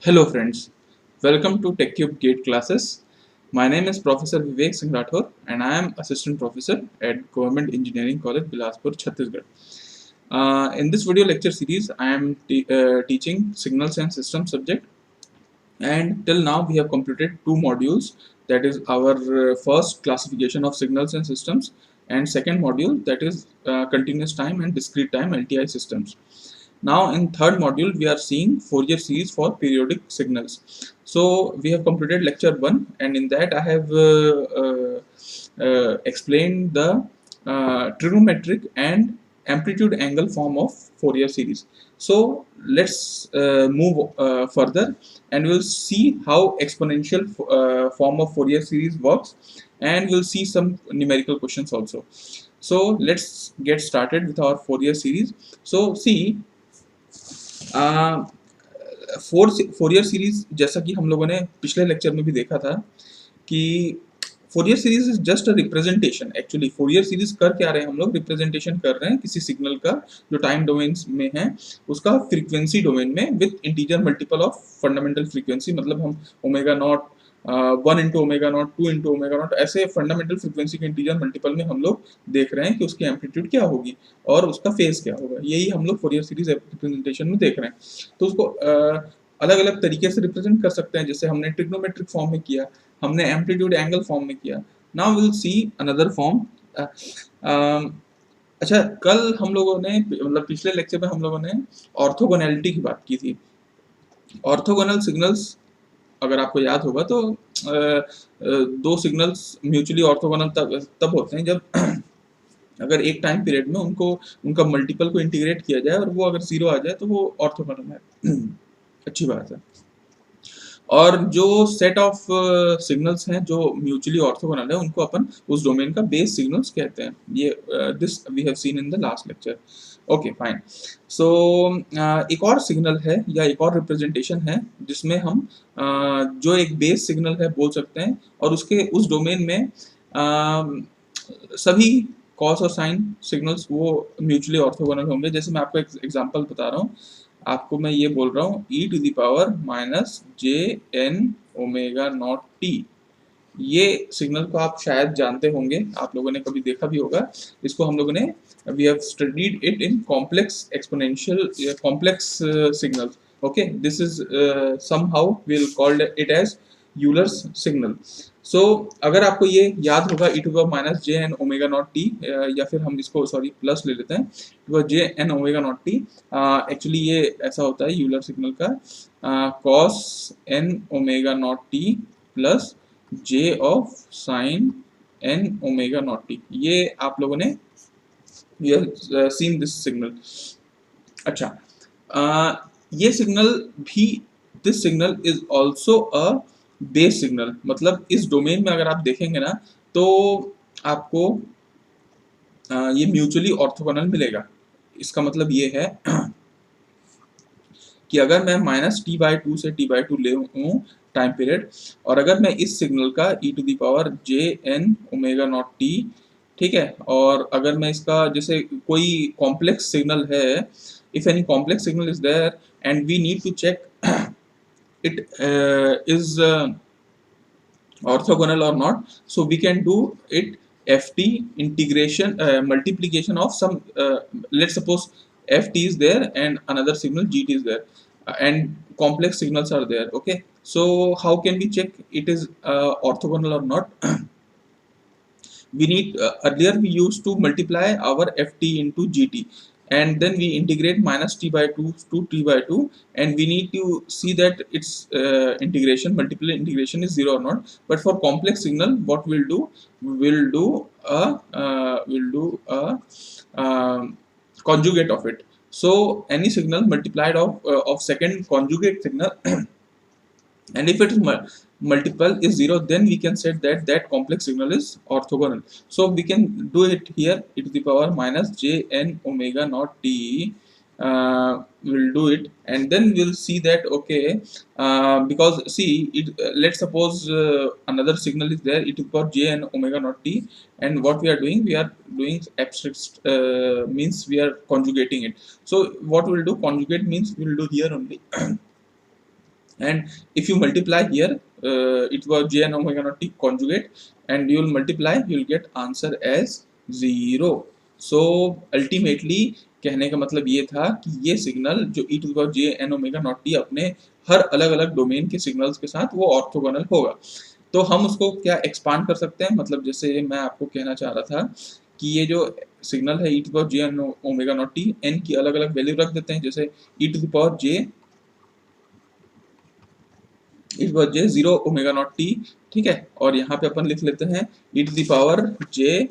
Hello friends, welcome to TechCube Gate classes. My name is Professor Vivek Singh Rathore and I am Assistant Professor at Government Engineering College, Bilaspur, Chhattisgarh. In this video lecture series, I am teaching Signals and Systems subject, and till now we have completed two modules. That is our first classification of signals and systems, and second module, that is continuous time and discrete time LTI systems. Now in third module we are seeing Fourier series for periodic signals. So we have completed lecture 1, and in that I have explained the trigonometric and amplitude angle form of Fourier series. So let's move further, and we'll see how exponential form of Fourier series works, and we'll see some numerical questions also. So let's get started with our Fourier series. So see, Fourier series, जैसा कि हम लोगों ने पिछले lecture में भी देखा था कि Fourier series is just a representation. Actually Fourier series कर क्या रहे हैं हम लोग? रिप्रेजेंटेशन कर रहे हैं किसी सिग्नल का जो टाइम डोमेन में है उसका फ्रीक्वेंसी डोमेन में with integer multiple of fundamental frequency. मतलब हम omega naught 1 into omega naught, 2 into omega naught, ऐसे फंडामेंटल फ्रीक्वेंसी के इंटीजर मल्टीपल में हम लोग देख रहे हैं कि उसकी एम्पलीट्यूड क्या होगी और उसका फेज क्या होगा. यही हम लोग फोरियर सीरीज रिप्रेजेंटेशन में देख रहे हैं. तो उसको अलग अलग तरीके से रिप्रेजेंट कर सकते हैं, जैसे हमने ट्रिग्नोमेट्रिक फॉर्म में किया, हमने एम्पलीट्यूड एंगल फॉर्म में किया. Now will see another form. अच्छा, कल हम लोगों ने, मतलब पिछले लेक्चर में हम लोगों ने ऑर्थोगोनैलिटी की बात की थी. ऑर्थोगोनल सिग्नल्स, अगर आपको याद होगा तो दो सिग्नल्स म्यूचुअली ऑर्थोगोनल तब होते हैं जब अगर एक टाइम पीरियड में उनको उनका मल्टीपल को इंटीग्रेट किया जाए और वो अगर 0 आ जाए तो वो ऑर्थोगोनल है. अच्छी बात है. और जो सेट ऑफ सिग्नल्स हैं जो म्यूचुअली ऑर्थोगोनल है उनको अपन उस डोमेन का बेस सिग्नल्स कहते हैं. ये this we have seen in the last lecture. Okay fine. So एक और सिग्नल है या एक और रिप्रेजेंटेशन है जिसमें हम जो एक बेस सिग्नल है बोल सकते हैं, और उसके उस डोमेन में सभी कॉस और साइन सिग्नल्स वो म्यूचुअली ऑर्थोगोनल होंगे. जैसे मैं आपको एक एग्जांपल बता रहा हूँ. आपको मैं ये बोल रहा हूँ e to the power minus J N omega not T. ये सिग्नल को आप शायद जानते होंगे, आप लोगों ने कभी देखा भी होगा. इसको हम लोगों ने, we have studied it in complex exponential complex signals. Okay, this is somehow we will called it as Euler's signal. So अगर आपको ये याद होगा e to the minus J N omega not t, या फिर हम इसको सॉरी प्लस ले लेते हैं, to j N omega not t. Actually ये ऐसा होता है यूलर सिग्नल का, cos N omega not t plus j of sine N omega not T. ये आप लोगों ने सीन दिस सिग्नल. अच्छा, ये सिग्नल भी, this signal is also a base signal. मतलब इस डोमेन में अगर आप देखेंगे ना तो आपको ये म्यूचुअली ऑर्थोगोनल मिलेगा. इसका मतलब ये है कि अगर मैं माइनस टी बाई टू से टी बाई टू ले हूँ टाइम पीरियड, और अगर मैं इस सिग्नल का e to the power J N omega not T, ठीक है, और अगर मैं इसका जैसे कोई कॉम्प्लेक्स सिग्नल है, if any complex signal is there and we need to check it is orthogonal or not, so we can do it ft integration multiplication of some, let's suppose ft is there and another signal gt is there, and complex signals are there. Okay, so how can we check it is orthogonal or not? We need, earlier we used to multiply our ft into gt, and then we integrate minus t by 2 to t by 2, and we need to see that its integration, multiple integration is 0 or not. But for complex signal, what we'll do, we'll do a conjugate of it. So any signal multiplied of second conjugate signal and if it is multiple is 0, then we can say that that complex signal is orthogonal. So we can do it here, e to the power minus j n omega naught t. We'll do it, and then we'll see that okay, because see it, let's suppose another signal is there, e to the power j n omega naught t, and what we are doing abstract, means we are conjugating it. So what we'll do, conjugate means we'll do here only and if you multiply here, it was jn omega naught t conjugate, and you will multiply, you will get answer as 0. so ultimately कहने का मतलब ये था कि ये signal जो e to the power J N omega not T अपने हर अलग अलग डोमेन के सिग्नल्स के साथ वो ऑर्थोगोनल होगा। तो हम उसको क्या एक्सपांड कर सकते हैं, मतलब जैसे मैं आपको कहना चाह रहा था कि ये जो सिग्नल है e to the power J N omega not t, n की अलग अलग वैल्यू रख देते हैं, जैसे e to the power j it was j 0 omega not T, ठीक है। और यहाँ पे अपन लिख लेते हैं e to the power j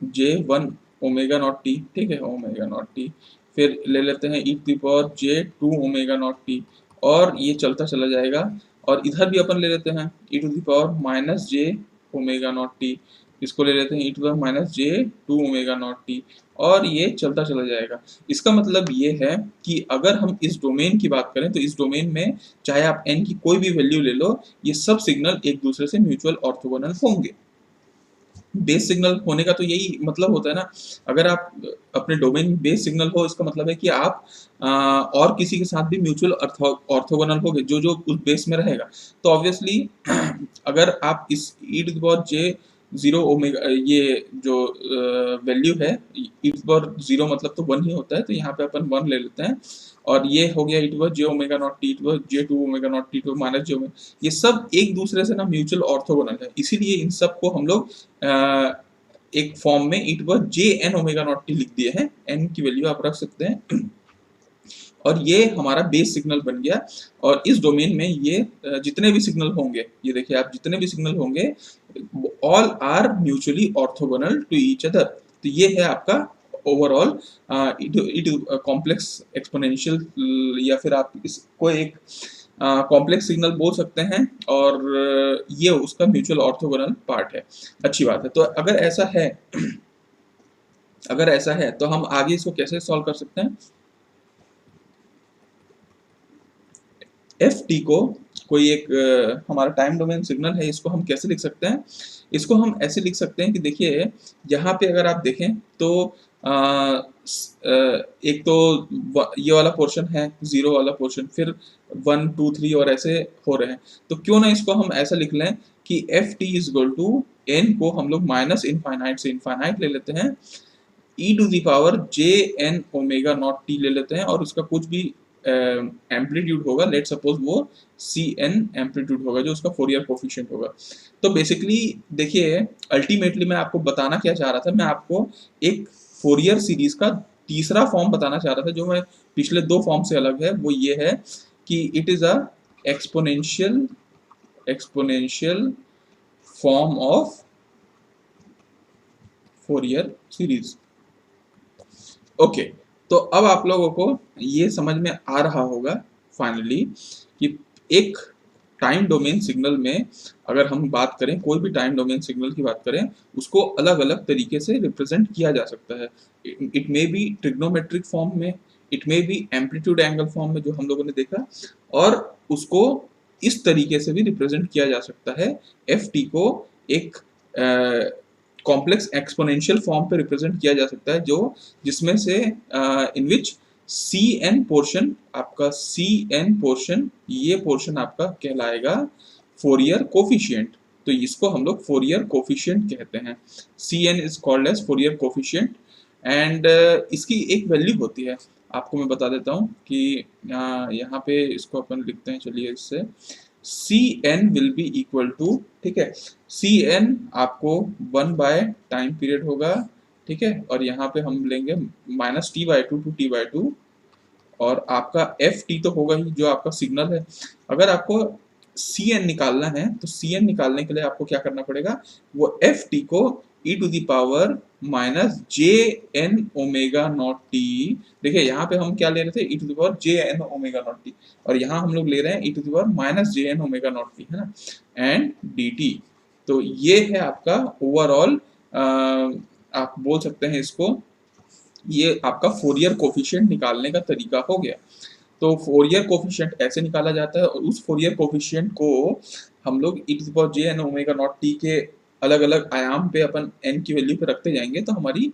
j 1 omega not T, ठीक है, ओमेगा नॉट टी। फिर ले लेते हैं e to the power j 2 omega not t, और ये चलता चला जाएगा। और इधर भी अपन ले लेते हैं e to the power minus j omega not t, इसको ले लेते हैं e to the power minus j 2 omega not t, और ये चलता चला जाएगा। इसका मतलब ये है कि अगर हम इस डोमेन की बात करें तो इस डोमेन में चाहे आप n की कोई भी वैल्यू ले लो, ये सब सिग्नल एक दूसरे से म्यूचुअल ऑर्थोगोनल होंगे। बेस सिग्नल होने का तो यही मतलब होता है ना, अगर आप अपने डोमेन में बेस सिग्नल हो, इसका मतलब है कि आप और किसी के साथ भी म्यूचुअल ऑर्थोगोनल होगे जो जो उस बेस में रहेगा। तो ऑब्वियसली अगर आप इस e to the power j 0 omega, ये जो वैल्यू है ई टू द पावर 0 मतलब तो 1 ही होता है, तो यहाँ पे अपन 1 ले लेते हैं, और ये हो गया e to the power j omega not t to j 2 omega not t to minus j omega, ये सब एक दूसरे से ना म्यूचुअल ऑर्थोगोनल है, इसीलिए इन सब को हम लोग एक फॉर्म में e to power J N omega not t लिख दिए हैं, एन की वैल्यू आप रख सकते हैं। और ये हमारा बेस सिग्नल बन गया। और इस डोमेन में ये जितने भी सिग्नल होंगे, ये देखिए आप, जितने भी सिग्नल होंगे all are mutually orthogonal to each other. तो ये है आपका ओवरऑल कॉम्प्लेक्स एक्सपोनेंशियल, या फिर आप इसको एक कॉम्प्लेक्स सिग्नल बोल सकते हैं, और ये उसका म्यूचुअल ऑर्थोगोनल पार्ट है। अच्छी बात है। तो अगर ऐसा है अगर ऐसा है तो हम आगे इसको कैसे सॉल्व कर सकते हैं। एफ टी को कोई एक हमारा टाइम डोमेन सिग्नल है, इसको हम कैसे लिख सकते हैं। इसको हम ऐसे लिख सकते हैं कि देखिए यहाँ पे अगर आप देखें तो एक तो ये वाला पोर्शन है, 0 वाला पोर्शन, फिर 1 2 3 और ऐसे हो रहे हैं। तो क्यों ना इसको हम ऐसा लिख लें कि F T is equal to N को हम लोग माइनस इनफाइनाइट से इनफाइनाइट ले लेते हैं, e to the power J N omega not t ले लेते हैं, और उसका कुछ भी एम्पलीट्यूड होगा, लेट सपोज वो सी एन एम्पलीट्यूड होगा जो उसका फोरियर कोफिशिएंट होगा। तो बेसिकली देखिए अल्टीमेटली मैं आपको बताना क्या चाह रहा था, मैं आपको एक फोरियर सीरीज का तीसरा फॉर्म बताना चाह रहा था जो मैं पिछले 2 फॉर्म से अलग है। वो ये है कि it is a exponential form of Fourier series. Okay, तो अब आप लोगों को ये समझ में आ रहा होगा फाइनली कि एक टाइम डोमेन सिग्नल में अगर हम बात करें, कोई भी टाइम डोमेन सिग्नल की बात करें, उसको अलग अलग तरीके से रिप्रेजेंट किया जा सकता है। It may be trigonometric form में, it may be amplitude angle form में जो हम लोगों ने देखा, और उसको इस तरीके से भी रिप्रेजेंट किया जा सकता है। एफ टी को एक कॉम्प्लेक्स एक्सपोनेंशियल फॉर्म पे रिप्रेजेंट किया जा सकता है, जो जिसमें से इन विच सी एन पोर्शन, आपका सी एन पोर्शन, ये पोर्शन आपका कहलाएगा फोरियर कोफिशिएंट। तो इसको हम लोग फोरियर कोफिशिएंट कहते हैं। C N is called as Fourier coefficient, and इसकी एक वैल्यू होती है, आपको मैं बता देता हूँ कि यहाँ पे इसको अपन लिखते हैं, चलिए इससे C N will be equal to, ठीक है, सी एन आपको 1 बाय टाइम पीरियड होगा, ठीक है, और यहाँ पे हम लेंगे minus T by two to T by two, और आपका एफ टी तो होगा ही जो आपका सिग्नल है। अगर आपको सी एन निकालना है तो सी एन निकालने के लिए आपको क्या करना पड़ेगा, वो एफ टी को e to the power minus J N omega not t, देखिए यहाँ पे हम क्या ले रहे थे, e to the power J N omega not t, और यहाँ हम लोग ले रहे हैं e to the power minus J N omega not t, है ना, एंड डी टी। तो ये है आपका ओवरऑल, आप बोल सकते हैं इसको, ये आपका फोरियर कोफिशिएंट निकालने का तरीका हो गया। तो फोरियर कोफिशिएंट ऐसे निकाला जाता है, और उस फोरियर कोफिशिएंट को हम लोग e to the power J N omega not t के अलग अलग आयाम पे अपन एन की वैल्यू पे रखते जाएंगे, तो हमारी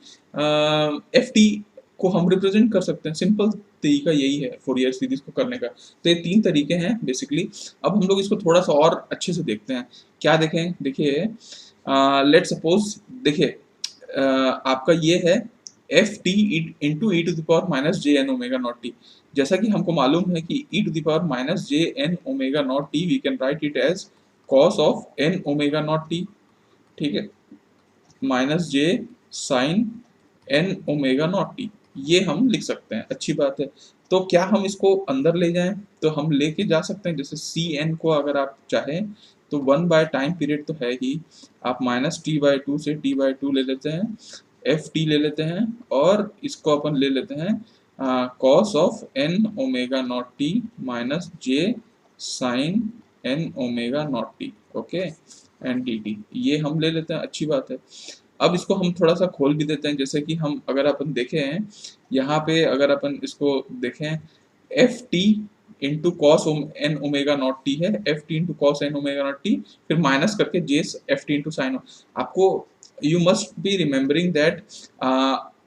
एफ टी को हम रिप्रेजेंट कर सकते हैं। सिंपल तरीका यही है फोरियर सीरीज को करने का। तो ये 3 तरीके हैं बेसिकली। अब हम लोग इसको थोड़ा सा और अच्छे से देखते हैं। क्या देखें, देखिए लेट सपोज, देखिए आपका ये है F T into E to the power minus J N omega not t. जैसा कि हमको मालूम है कि e to the power minus J N omega not t we can write it as cos of N omega not T, ठीक है, minus J sine N omega not T, ये हम लिख सकते हैं, अच्छी बात है। तो क्या हम इसको अंदर ले जाएं, तो हम लेके जा सकते हैं, जैसे सी एन को अगर आप चाहें तो 1 बाय टाइम पीरियड तो है ही, आप माइनस टी बाई टू से टी बाई टू ले लेते हैं, एफ टी ले लेते हैं, और इसको अपन ले लेते हैं cos of N omega not T minus J sine N omega not T, okay, and D T, ये हम ले लेते हैं, अच्छी बात है। अब इसको हम थोड़ा सा खोल भी देते हैं, जैसे कि हम अगर अपन देखें यहाँ पे, अगर अपन इसको देखें f T into cos N omega not t है, F T into cos N omega not t, फिर माइनस करके j f T into sine, आपको you must be remembering that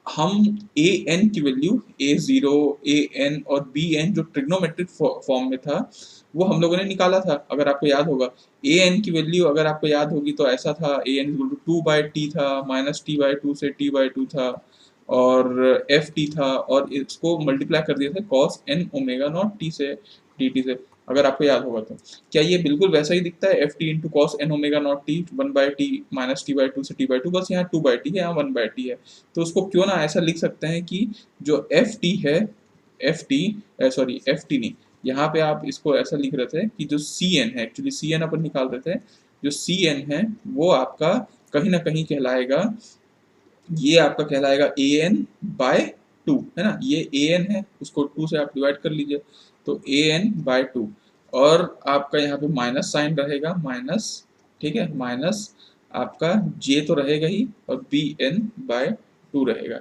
हम ए एन की value a zero, a n और B n जो trigonometric form में था वो हम लोगों ने निकाला था, अगर आपको याद होगा। ए एन की वैल्यू अगर आपको याद होगी तो ऐसा था, a n equal to two by t था, माइनस टी बाई टू से टी बाई टू था, और एफ टी था, और इसको मल्टीप्लाई कर दिया था cos N omega not T से डी टी से, अगर आपको याद होगा तो। क्या ये बिल्कुल वैसा ही दिखता है, F T into cos N omega not T, one by T minus T by two से टी बाई टू, बस यहाँ टू बाई टी है, यहाँ वन बाई टी है। तो उसको क्यों ना ऐसा लिख सकते हैं कि जो एफ टी है, F T sorry F T नहीं, यहाँ पे आप इसको ऐसा लिख रहे थे कि जो सी एन है, एक्चुअली सी एन अपन निकाल रहे थे, जो सी एन है वो आपका कहीं ना कहीं कहलाएगा, ये आपका कहलाएगा ए एन बाय टू, है ना, ये ए एन है, उसको टू से आप डिवाइड कर लीजिए, तो ए एन बाय टू, और आपका यहाँ पे माइनस साइन रहेगा, माइनस, ठीक है, माइनस आपका जे तो रहेगा ही, और बी एन बाय टू रहेगा।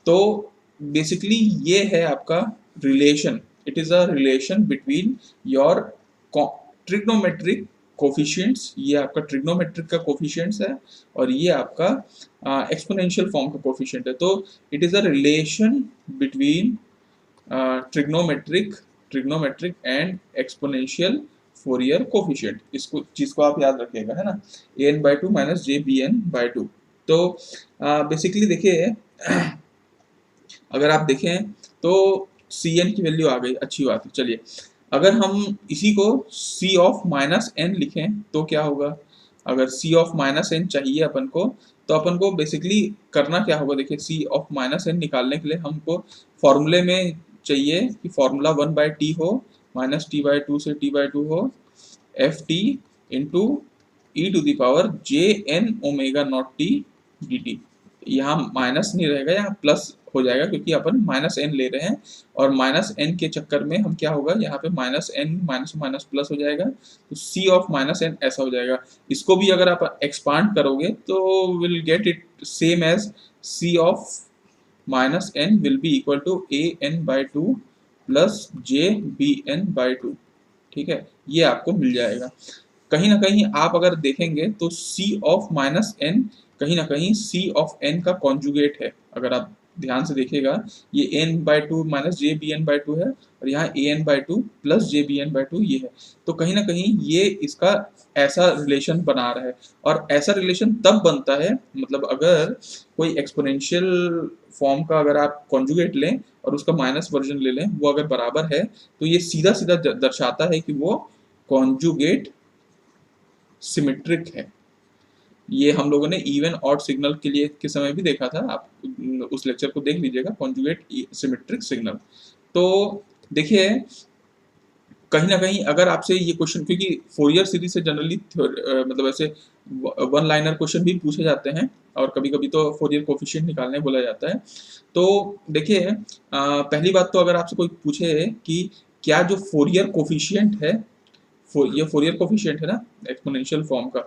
तो बेसिकली ये है आपका relation, it is a relation between your trigonometric coefficients, ये आपका ट्रिग्नोमेट्रिक का कोफिशिएंट्स है, और ये आपका एक्सपोनेंशियल फॉर्म का कोफिशिएंट है। तो it is a relation between trigonometric trigonometric and exponential Fourier coefficient, इसको चीज को आप याद रखिएगा, है ना, a N by two minus j B N by two. तो बेसिकली देखिए अगर आप देखें तो सी एन की वैल्यू आ गई, अच्छी बात है। चलिए अगर हम इसी को सी ऑफ माइनस एन लिखें तो क्या होगा, अगर सी ऑफ माइनस एन चाहिए अपन को, तो अपन को बेसिकली करना क्या होगा, देखिए सी ऑफ माइनस एन निकालने के लिए हमको फॉर्मूले में चाहिए कि फॉर्मूला वन बाई टी हो, माइनस टी बाई टू से टी बाई टू हो, F T into E to the power J N omega not T D T. यहाँ माइनस नहीं रहेगा, यहाँ प्लस हो जाएगा, क्योंकि अपन माइनस एन ले रहे हैं, और माइनस एन के चक्कर में हम क्या होगा, यहाँ पे minus N minus minus plus हो जाएगा, तो सी ऑफ माइनस एन ऐसा हो जाएगा। इसको भी अगर आप एक्सपांड करोगे तो will get it same as C of minus N will be equal to A N by two plus J B N by two, ठीक है, ये आपको मिल जाएगा। कहीं ना कहीं आप अगर देखेंगे तो सी ऑफ माइनस एन कहीं ना कहीं सी ऑफ एन का कॉन्जुगेट है, अगर आप ध्यान से देखिएगा, ये n by two minus j B N by two है, और यहाँ a N by two plus J B N by two ये है, तो कहीं ना कहीं ये इसका ऐसा रिलेशन बना रहा है। और ऐसा रिलेशन तब बनता है, मतलब अगर कोई एक्सपोनेंशियल फॉर्म का अगर आप कॉन्जुगेट लें और उसका माइनस वर्जन ले लें, वो अगर बराबर है तो ये सीधा सीधा दर्शाता है कि वो कॉन्जुगेट सिमेट्रिक है। ये हम लोगों ने इवन ऑड सिग्नल के लिए के समय भी देखा था, आप उस लेक्चर को देख लीजिएगा, कॉन्जुगेट सिमेट्रिक सिग्नल। तो देखिए कहीं ना कहीं अगर आपसे ये क्वेश्चन, क्योंकि फोरियर सीरीज से जनरली मतलब ऐसे वन लाइनर क्वेश्चन भी पूछे जाते हैं, और कभी कभी तो फोरियर कोफिशिएंट निकालने बोला जाता है। तो देखिए पहली बात तो अगर आपसे कोई पूछे कि क्या जो फोरियर कोफिशिएंट है, ये फोरियर कोफिशिएंट है ना एक्सपोनेंशियल फॉर्म का,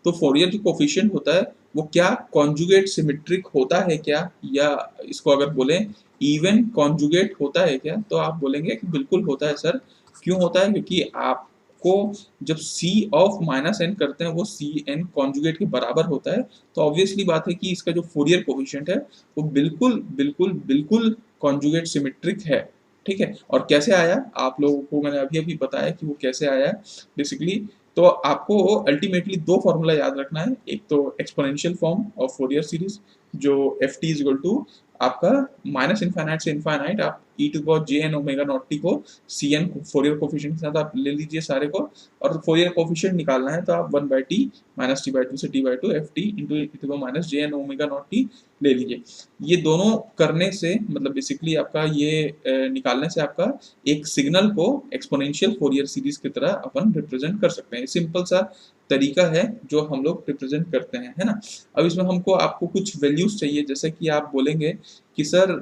तो फोरियर जो कोफिशिएंट होता है वो क्या कॉन्जुगेट सिमेट्रिक होता है क्या, या इसको अगर बोलें इवन कॉन्जुगेट होता है क्या, तो आप बोलेंगे कि बिल्कुल होता है सर। क्यों होता है, क्योंकि आपको जब c ऑफ माइनस एन करते हैं वो सी एन कॉन्जुगेट के बराबर होता है, तो ऑब्वियसली बात है कि इसका जो फोरियर कोफिशिएंट है वो बिल्कुल बिल्कुल बिल्कुल कॉन्जुगेट सिमेट्रिक है, ठीक है। और कैसे आया, आप लोगों को मैंने अभी अभी बताया कि वो कैसे आया बेसिकली। तो आपको अल्टीमेटली दो फॉर्मूला याद रखना है, एक तो exponential form of Fourier series जो f T is equal to आपका माइनस इनफाइनाइट से इनफाइनाइट आप e to power J N omega not t को सी एन फोरियर कोफिशिएंट के साथ आप ले लीजिए सारे को, और फोरियर कोफिशिएंट निकालना है तो आप one by T minus T by two से T by two f T into E to power minus J N omega not t ले लीजिए। ये दोनों करने से मतलब बेसिकली आपका ये निकालने से आपका एक सिग्नल को एक्सपोनेंशियल फोरियर सीरीज की तरह अपन रिप्रेजेंट कर सकते हैं। सिंपल सा तरीका है जो हम लोग रिप्रेजेंट करते हैं, है ना। अब इसमें हमको आपको कुछ वैल्यूज चाहिए, जैसे कि आप बोलेंगे कि सर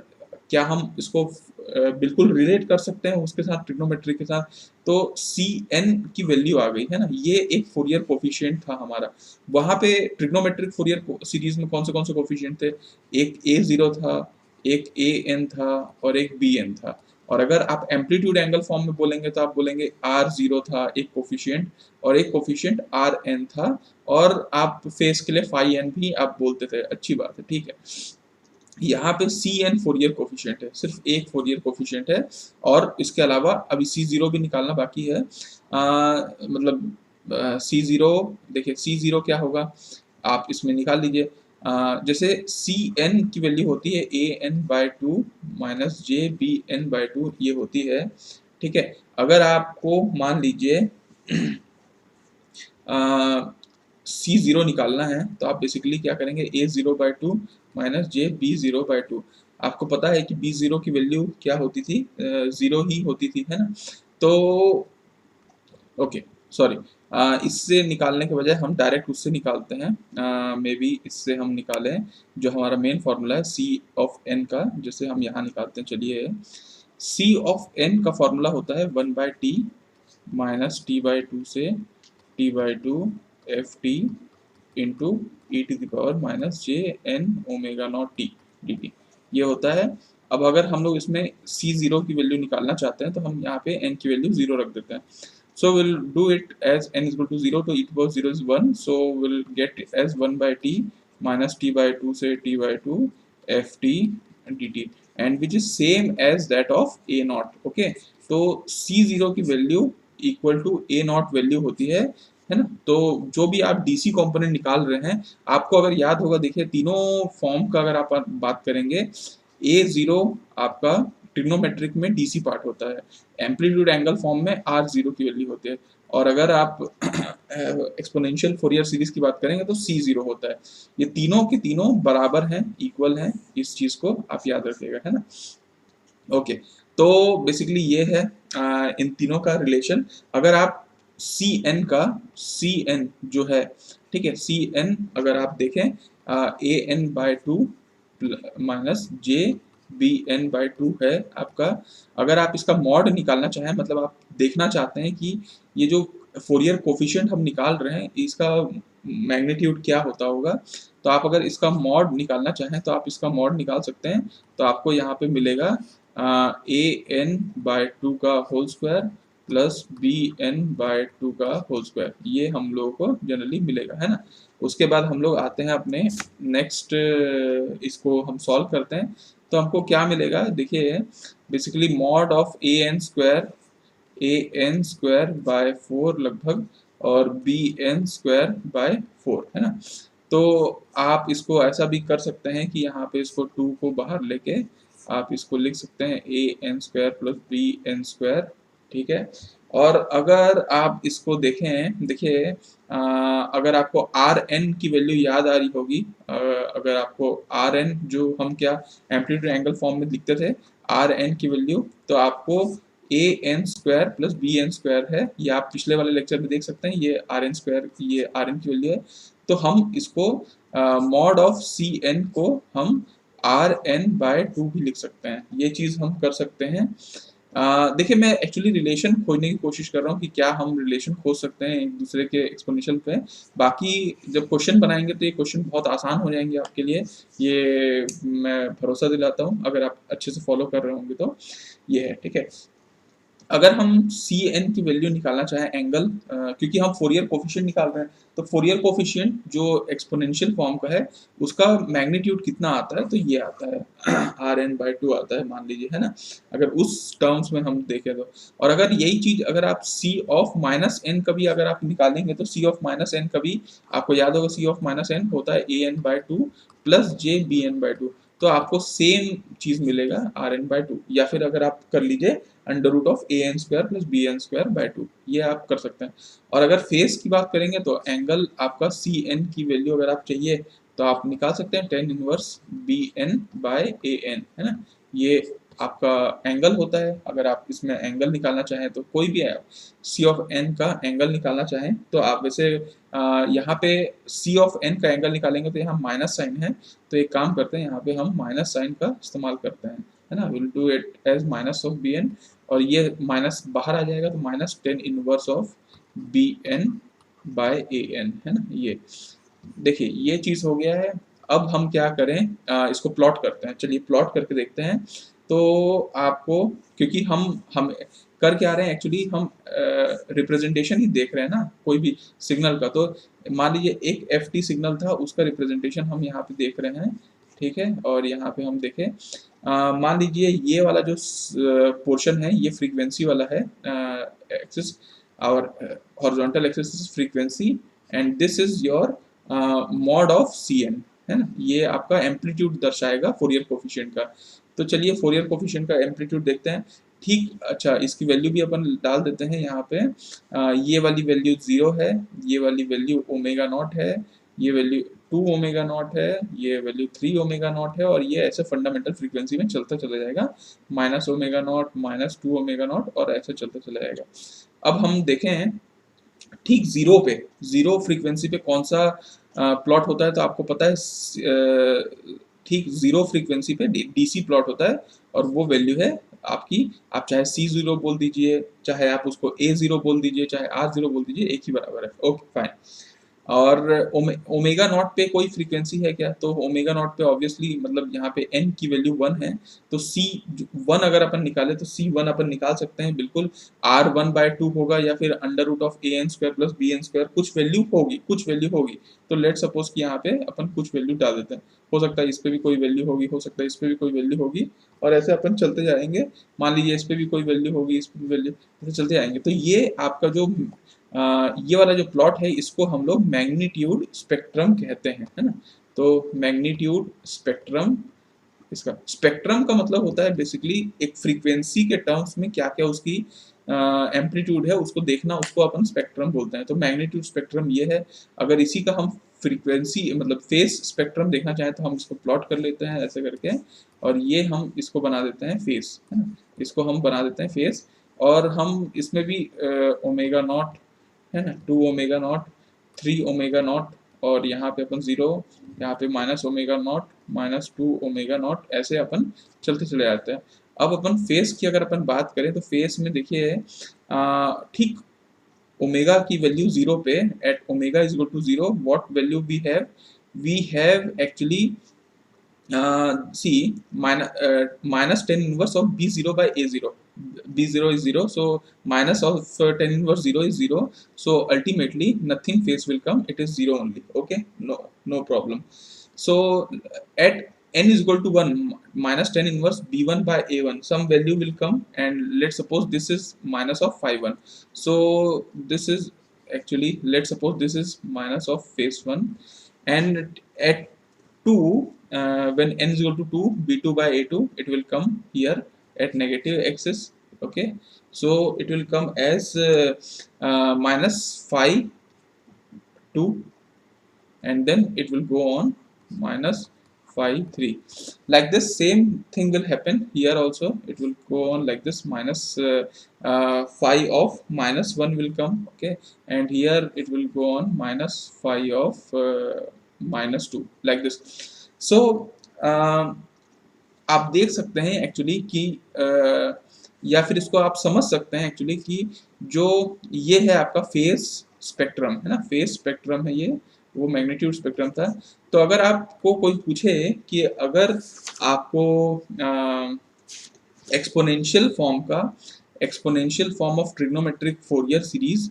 क्या हम इसको बिल्कुल रिलेट कर सकते हैं उसके साथ ट्रिग्नोमेट्री के साथ, तो सी एन की वैल्यू आ गई है ना, ये एक फोरियर कोफिशिएंट था हमारा। वहां पे ट्रिग्नोमेट्रिक फोरियर सीरीज में कौन से कोफिशिएंट थे, एक ए जीरो था, एक ए एन था और एक बी एन था। और अगर आप एम्पलीट्यूड एंगल फॉर्म में बोलेंगे तो आप बोलेंगे आर जीरो था एक कोफिशिएंट, और एक कोफिशिएंट आर एन था, और आप फेस के लिए फाई एन भी आप बोलते थे, अच्छी बात है, ठीक है। यहाँ पे सी एन फोरियर कोफिशिएंट है, सिर्फ एक फोरियर कोफिशिएंट है, और इसके अलावा अभी सी जीरो भी निकालना बाकी है। मतलब सी जीरो, देखिए सी जीरो क्या होगा आप इसमें निकाल लीजिए। जैसे सी एन की वैल्यू होती है a N by two minus j B N by two, ये होती है, ठीक है। अगर आपको मान लीजिए सी जीरो निकालना है तो आप बेसिकली क्या करेंगे, a zero by two minus j b zero by two. आपको पता है कि बी जीरो की वैल्यू क्या होती थी, जीरो ही होती थी, है ना। तो ओके, सॉरी, इससे निकालने के बजाय हम डायरेक्ट उससे निकालते हैं, मे बी इससे हम निकालें जो हमारा मेन फॉर्मूला है सी ऑफ एन का, जैसे हम यहाँ निकालते हैं। चलिए, सी ऑफ एन का फॉर्मूला होता है one by T minus T by two से T by two f T into E to the power minus J N omega not T D T, ये होता है। अब अगर हम लोग इसमें सी जीरो की वैल्यू निकालना चाहते हैं तो हम यहाँ पे एन की वैल्यू जीरो रख देते हैं। So we'll do it as n is equal to 0 to e to power 0 is 1, so we'll get it as 1 by t minus t by 2 से t by 2 ft dt, and which is same as that of a naught, okay। तो c0 की value equal to a naught value होती है ना। तो जो भी आप डीसी कंपोनेंट निकाल रहे हैं, आपको अगर याद होगा, देखिए तीनों फॉर्म का अगर आप बात करेंगे, ए जीरो आपका ट्रिग्नोमेट्रिक में डीसी पार्ट होता है, एम्पलीट्यूड एंगल फॉर्म में आर जीरो की वैल्यू होती है, और अगर आप एक्सपोनेंशियल फोरियर सीरीज की बात करेंगे तो सी जीरो होता है। ये तीनों के तीनों बराबर हैं, इक्वल हैं, इस चीज को आप याद रखिएगा, है ना। ओके, तो बेसिकली ये है इन तीनों का रिलेशन। अगर आप सी एन का, सी एन जो है, ठीक है, सी एन अगर आप देखें a n by two minus j B N by two है आपका। अगर आप इसका मॉड निकालना चाहें, मतलब आप देखना चाहते हैं कि ये जो फोरियर कोफिशिएंट हम निकाल रहे हैं इसका मैग्नीट्यूड क्या होता होगा, तो आप अगर इसका मॉड निकालना चाहें तो आप इसका मॉड निकाल सकते हैं। तो आपको यहाँ पे मिलेगा ए एन बाई टू का whole square plus B N by two का होल स्क्वायर, ये हम लोगों को जनरली मिलेगा, है ना। उसके बाद हम लोग आते हैं अपने नेक्स्ट, इसको हम सॉल्व करते हैं तो हमको क्या मिलेगा, देखिए basically mod of A N square by four लगभग, और B N square by four, है ना। तो आप इसको ऐसा भी कर सकते हैं कि यहाँ पे इसको टू को बाहर लेके आप इसको लिख सकते हैं a N square plus B N square, ठीक है। और अगर आप इसको देखें, देखिए अगर आपको आर एन की वैल्यू याद आ रही होगी, अगर आपको आर एन जो हम क्या एम्पलीट्यूड एंगल फॉर्म में लिखते थे आर एन की वैल्यू, तो आपको a N square plus B N square है, ये आप पिछले वाले लेक्चर में देख सकते हैं, ये आर एन स्क्वायर, ये आर एन की वैल्यू है। तो हम इसको मॉड ऑफ सी एन को हम आर एन बाय टू भी लिख सकते हैं, ये चीज़ हम कर सकते हैं। देखिए मैं एक्चुअली रिलेशन खोजने की कोशिश कर रहा हूँ कि क्या हम रिलेशन खोज सकते हैं एक दूसरे के एक्सपोनेंशियल पे। बाकी जब क्वेश्चन बनाएंगे तो ये क्वेश्चन बहुत आसान हो जाएंगे आपके लिए, ये मैं भरोसा दिलाता हूँ, अगर आप अच्छे से फॉलो कर रहे होंगे तो ये है, ठीक है। अगर हम सी एन की वैल्यू निकालना चाहें एंगल, क्योंकि हम फोरियर कोफिशिएंट निकाल रहे हैं, तो फोरियर कोफिशिएंट जो एक्सपोनेंशियल फॉर्म का है उसका मैग्नीट्यूड कितना आता है, तो ये आता है आर एन बाई टू आता है मान लीजिए, है ना, अगर उस टर्म्स में हम देखें तो। और अगर यही चीज अगर आप सी ऑफ माइनस एन कभी अगर आप निकालेंगे तो सी ऑफ माइनस एन कभी आपको याद होगा, सी ऑफ माइनस एन होता है a N by two plus J B N by two, तो आपको सेम चीज मिलेगा आर एन बाई टू, या फिर अगर आप कर लीजिए under root of A N square plus B N square by two, ये आप कर सकते हैं। और अगर फेस की बात करेंगे तो एंगल आपका सी एन की वैल्यू अगर आप चाहिए तो आप निकाल सकते हैं tan inverse b N by A N, है ना, ये आपका एंगल होता है। अगर आप इसमें एंगल निकालना चाहें तो कोई भी है सी ऑफ एन का एंगल निकालना चाहें तो आप वैसे यहाँ पे सी ऑफ एन का एंगल निकालेंगे तो यहाँ माइनस साइन है, तो एक काम करते हैं यहाँ पे हम माइनस साइन का इस्तेमाल करते हैं, है ना, will do it as minus of B N, और ये माइनस बाहर आ जाएगा तो minus tan inverse of B N by A N, है ना। ये देखिए ये चीज हो गया है। अब हम क्या करें, इसको प्लॉट करते हैं, चलिए प्लॉट करके देखते हैं। तो आपको, क्योंकि हम कर क्या रहे हैं एक्चुअली, हम रिप्रेजेंटेशन ही देख रहे हैं ना कोई भी सिग्नल का, तो मान लीजिए एक एफ टी सिग्नल था उसका रिप्रेजेंटेशन हम यहाँ पे देख रहे हैं, ठीक है। और यहाँ पे हम देखें, मान लीजिए ये वाला जो पोर्शन है ये फ्रीक्वेंसी वाला है एक्सिस, और horizontal axis is frequency and this is your mod of C N, है ना, ये आपका एम्पलीट्यूड दर्शाएगा फोरियर कोफिशिएंट का। तो चलिए फोरियर कोफिशिएंट का एम्पलीट्यूड देखते हैं, ठीक। अच्छा, इसकी वैल्यू भी अपन डाल देते हैं यहाँ पे, ये वाली वैल्यू 0 है, ये वाली वैल्यू ओमेगा नॉट है, ये वैल्यू 2 ओमेगा नॉट है, ये वैल्यू 3 ओमेगा नॉट है, और ये ऐसे फंडामेंटल फ्रीक्वेंसी में चलता चला जाएगा, minus omega naught, minus 2 omega not, और ऐसे चलता चला जाएगा। अब हम देखें ठीक जीरो पे, जीरो फ्रीक्वेंसी पे कौन सा प्लॉट होता है, तो आपको पता है ठीक जीरो फ्रीक्वेंसी पे डीसी प्लॉट होता है, और वो वैल्यू है आपकी, आप चाहे सी जीरो बोल दीजिए, चाहे आप उसको ए जीरो बोल दीजिए, चाहे आर जीरो बोल दीजिए, एक ही बराबर है, ओके फाइन। और ओमेगा नॉट पे कोई फ्रीक्वेंसी है क्या, तो ओमेगा नॉट पे ऑब्वियसली मतलब यहाँ पे n की वैल्यू 1 है, तो सी 1 अगर अपन निकाले तो सी 1 अपन निकाल सकते हैं बिल्कुल, आर 1/2 होगा, या फिर under root of A N square plus B N square, कुछ वैल्यू होगी, कुछ वैल्यू होगी। तो लेट सपोज कि यहाँ पे अपन कुछ वैल्यू डाल देते हैं, हो सकता है इस पे भी कोई वैल्यू होगी, हो सकता है इस पे भी कोई वैल्यू होगी, और ऐसे अपन चलते जाएंगे। मान लीजिए इस पे भी कोई वैल्यू होगी, इस पे भी वैल्यू, ऐसे चलते जाएंगे। तो ये आपका जो ये वाला जो प्लॉट है इसको हम लोग मैग्नीट्यूड स्पेक्ट्रम कहते हैं, है ना। तो मैग्नीट्यूड स्पेक्ट्रम, इसका स्पेक्ट्रम का मतलब होता है बेसिकली एक फ्रीक्वेंसी के टर्म्स में क्या क्या उसकी एम्पलीट्यूड है उसको देखना, उसको अपन स्पेक्ट्रम बोलते हैं। तो मैग्नीट्यूड स्पेक्ट्रम ये है। अगर इसी का हम फ्रीक्वेंसी मतलब फेस स्पेक्ट्रम देखना चाहें तो हम इसको प्लॉट कर लेते हैं ऐसे करके, और ये हम इसको बना देते हैं फेस, है ना, इसको हम बना देते हैं फेस। और हम इसमें भी ओमेगा नॉट, है ना, 2 ओमेगा नॉट, 3 ओमेगा नॉट, और यहाँ पे अपन 0, यहाँ पे minus omega naught, minus 2 omega not, ऐसे अपन चलते चले जाते हैं। अब अपन फेस की अगर अपन बात करें तो फेस में देखिए ठीक ओमेगा की वैल्यू 0 पे, at omega is equal to 0, what value we have actually c minus 10 inverse of b0 by a0, b0 is 0, so minus of 10 inverse 0 is 0, so ultimately nothing phase will come, it is 0 only, okay, no problem. So at n is equal to 1, minus 10 inverse b1 by a1, some value will come, and let's suppose this is minus of phi 1, so this is actually, let's suppose this is minus of phase 1, and at 2, when n is equal to 2, b2 by a2, it will come here at negative axis, okay, so it will come as minus phi 2, and then it will go on minus phi 3, like this. Same thing will happen here also, it will go on like this, minus phi of minus 1 will come, okay, and here it will go on minus phi of minus 2, like this. So आप देख सकते हैं actually कि या फिर इसको आप समझ सकते हैं एक्चुअली कि जो ये है आपका फेस स्पेक्ट्रम, है ना, फेस स्पेक्ट्रम है ये, वो मैग्नीट्यूड स्पेक्ट्रम था। तो अगर आपको कोई पूछे कि अगर आपको एक्सपोनेंशियल फॉर्म का exponential form of trigonometric Fourier series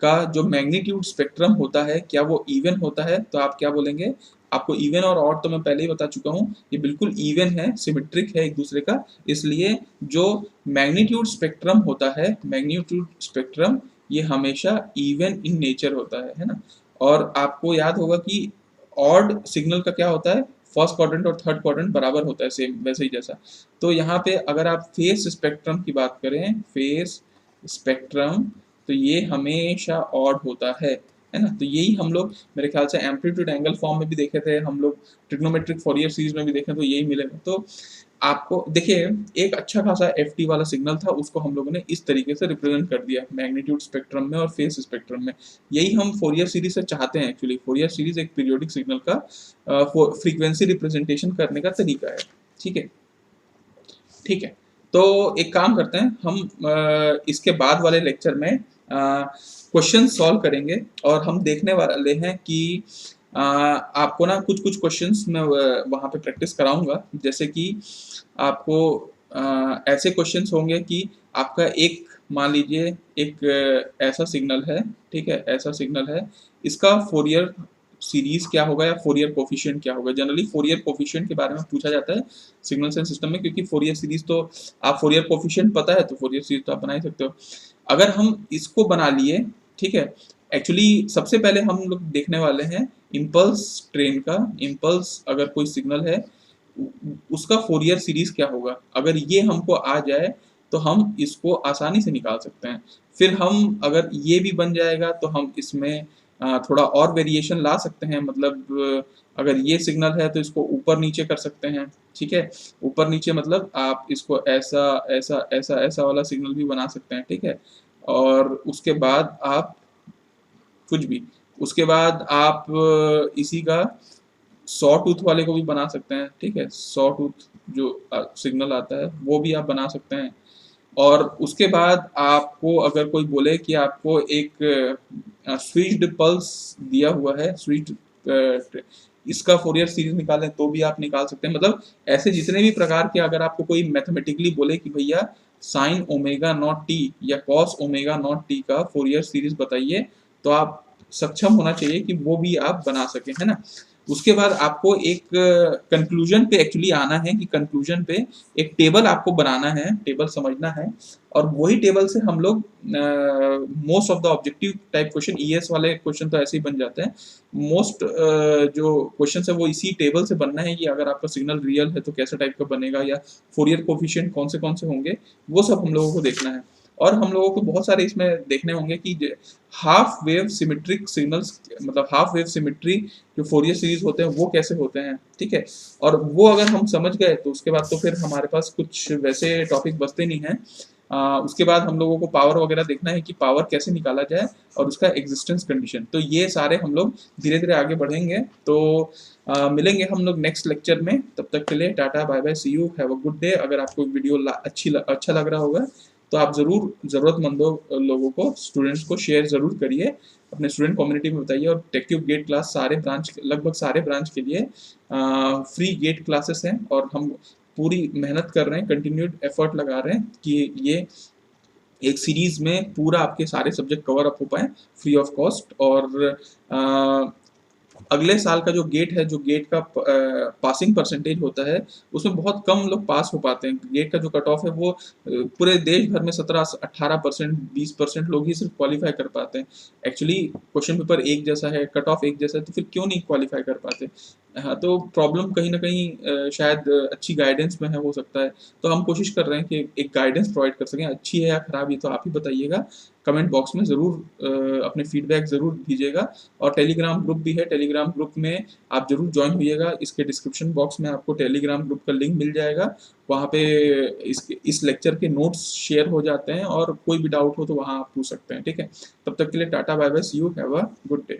का जो मैग्नीट्यूड स्पेक्ट्रम होता है क्या वो इवन होता है, तो आप क्या बोलेंगे? आपको इवन और ऑड तो मैं पहले ही बता चुका हूँ, ये बिल्कुल इवन है, सिमेट्रिक है एक दूसरे का, इसलिए जो मैग्नीट्यूड स्पेक्ट्रम होता है, मैग्नीट्यूड स्पेक्ट्रम ये हमेशा इवन इन नेचर होता है ना। और आपको याद होगा कि ऑड सिग्नल का क्या होता है, फर्स्ट क्वाड्रेंट और थर्ड क्वाड्रेंट बराबर होता है, सेम वैसे ही जैसा। तो यहाँ पे अगर आप फेस स्पेक्ट्रम की बात करें, फेस स्पेक्ट्रम, तो ये हमेशा ऑड होता है ना। तो यही हम लोग मेरे ख्याल से एम्पलीट्यूड एंगल फॉर्म में भी देखे थे, हम लोग ट्रिग्नोमेट्रिक फोरियर सीरीज में भी देखे, तो यही मिलेगा। तो आपको देखिए एक अच्छा खासा ft वाला सिग्नल था, उसको हम लोगों ने इस तरीके से रिप्रेजेंट कर दिया मैग्नीट्यूड स्पेक्ट्रम में और फेस स्पेक्ट्रम में। यही हम फोरियर सीरीज से चाहते हैं एक्चुअली। फोरियर सीरीज एक पीरियोडिक सिग्नल का फ्रीक्वेंसी रिप्रेजेंटेशन करने का तरीका है। ठीक है, ठीक है। तो एक काम करते हैं हम, इसके बाद वाले लेक्चर में क्वेश्चन सॉल्व करेंगे और हम देखने वाले हैं कि आपको ना कुछ कुछ क्वेश्चंस मैं वहाँ पे प्रैक्टिस कराऊंगा। जैसे कि आपको ऐसे क्वेश्चंस होंगे कि आपका एक, मान लीजिए एक ऐसा सिग्नल है, ठीक है, ऐसा सिग्नल है, इसका फोरियर सीरीज क्या होगा या फोरियर कोफिशिएंट क्या होगा। जनरली फोरियर कोफिशिएंट के बारे में पूछा जाता है सिग्नल सेंस सिस्टम में, क्योंकि फोरियर सीरीज तो आप, फोरियर कोफिशिएंट पता है तो फोरियर सीरीज तो आप बना ही सकते हो। अगर हम इसको बना लिए, ठीक है, एक्चुअली सबसे पहले हम लोग देखने वाले हैं इम्पल्स ट्रेन का। इम्पल्स अगर कोई सिग्नल है उसका फोरियर सीरीज क्या होगा, अगर ये हमको आ जाए तो हम इसको आसानी से निकाल सकते हैं। फिर हम अगर ये भी बन जाएगा तो हम इसमें थोड़ा और वेरिएशन ला सकते हैं, मतलब अगर ये सिग्नल है तो इसको ऊपर नीचे कर सकते हैं। ठीक है, ऊपर नीचे मतलब आप इसको ऐसा ऐसा ऐसा ऐसा वाला सिग्नल भी बना सकते हैं। ठीक है, और उसके बाद आप कुछ भी, उसके बाद आप इसी का सॉ टूथ वाले को भी बना सकते हैं। ठीक है, सॉ टूथ जो सिग्नल आता है वो भी आप बना सकते हैं। और उसके बाद आपको अगर कोई बोले कि आपको एक स्विच्ड पल्स दिया हुआ है, स्विच्ड, इसका फोरियर सीरीज निकालें तो भी आप निकाल सकते हैं। मतलब ऐसे जितने भी प्रकार के, अगर आपको कोई मैथमेटिकली बोले कि भैया साइन ओमेगा नॉट टी या कॉस ओमेगा नॉट टी का फोरियर सीरीज बताइए, तो आप सक्षम होना चाहिए कि वो भी आप बना सकें, है ना। उसके बाद आपको एक कंक्लूजन पे एक्चुअली आना है कि कंक्लूजन पे एक टेबल आपको बनाना है, टेबल समझना है, और वही टेबल से हम लोग most of the objective type question, ईएस वाले क्वेश्चन तो ऐसे ही बन जाते हैं। मोस्ट जो क्वेश्चन है वो इसी टेबल से बनना है कि अगर आपका सिग्नल रियल है तो कैसे टाइप का बनेगा, या फोरियर कोफिशिएंट कौन से होंगे, वो सब हम लोगों को देखना है। और हम लोगों को बहुत सारे इसमें देखने होंगे कि हाफ वेव सिमेट्रिक सिग्नल्स, मतलब हाफ वेव सिमेट्री जो फोरियर सीरीज होते हैं वो कैसे होते हैं। ठीक है, और वो अगर हम समझ गए तो उसके बाद तो फिर हमारे पास कुछ वैसे टॉपिक बचते नहीं हैं। उसके बाद हम लोगों को पावर वगैरह देखना है कि पावर कैसे निकाला जाए और उसका एग्जिस्टेंस कंडीशन। तो ये सारे हम लोग धीरे धीरे आगे बढ़ेंगे। तो मिलेंगे हम लोग नेक्स्ट लेक्चर में। तब तक के लिए tata, bye bye, see you, have a good day. अगर आपको वीडियो अच्छा लग रहा होगा तो आप ज़रूर ज़रूरतमंदों लोगों को, स्टूडेंट्स को शेयर ज़रूर करिए, अपने स्टूडेंट कम्युनिटी में बताइए। और टेक्ट्यूब गेट क्लास सारे ब्रांच, लगभग सारे ब्रांच के लिए फ्री गेट क्लासेस हैं, और हम पूरी मेहनत कर रहे हैं, कंटिन्यूड एफर्ट लगा रहे हैं कि ये एक सीरीज में पूरा आपके सारे सब्जेक्ट कवर अप हो पाए फ्री ऑफ कॉस्ट। और अगले साल का जो गेट है, जो गेट का पासिंग परसेंटेज होता है, उसमें बहुत कम लोग पास हो पाते हैं। गेट का जो कट ऑफ है वो पूरे देश भर में 17-18%, 20% लोग ही सिर्फ क्वालिफाई कर पाते हैं। एक्चुअली क्वेश्चन पेपर एक जैसा है, कट ऑफ एक जैसा है, तो फिर क्यों नहीं क्वालिफाई कर पाते। हाँ, तो प्रॉब्लम कहीं ना कहीं शायद अच्छी गाइडेंस में है, हो सकता है। तो हम कोशिश कर रहे हैं कि एक गाइडेंस प्रोवाइड कर सकें। अच्छी है या खराब, ये तो आप ही बताइएगा। कमेंट बॉक्स में ज़रूर अपने फीडबैक ज़रूर दीजिएगा। और टेलीग्राम ग्रुप भी है, टेलीग्राम ग्रुप में आप ज़रूर ज्वाइन होइएगा। इसके डिस्क्रिप्शन बॉक्स में आपको टेलीग्राम ग्रुप का लिंक मिल जाएगा। वहाँ पे इस लेक्चर के नोट्स शेयर हो जाते हैं, और कोई भी डाउट हो तो वहाँ आप पूछ सकते हैं। ठीक है, तब तक के लिए tata, bye bye, see you, have a good day.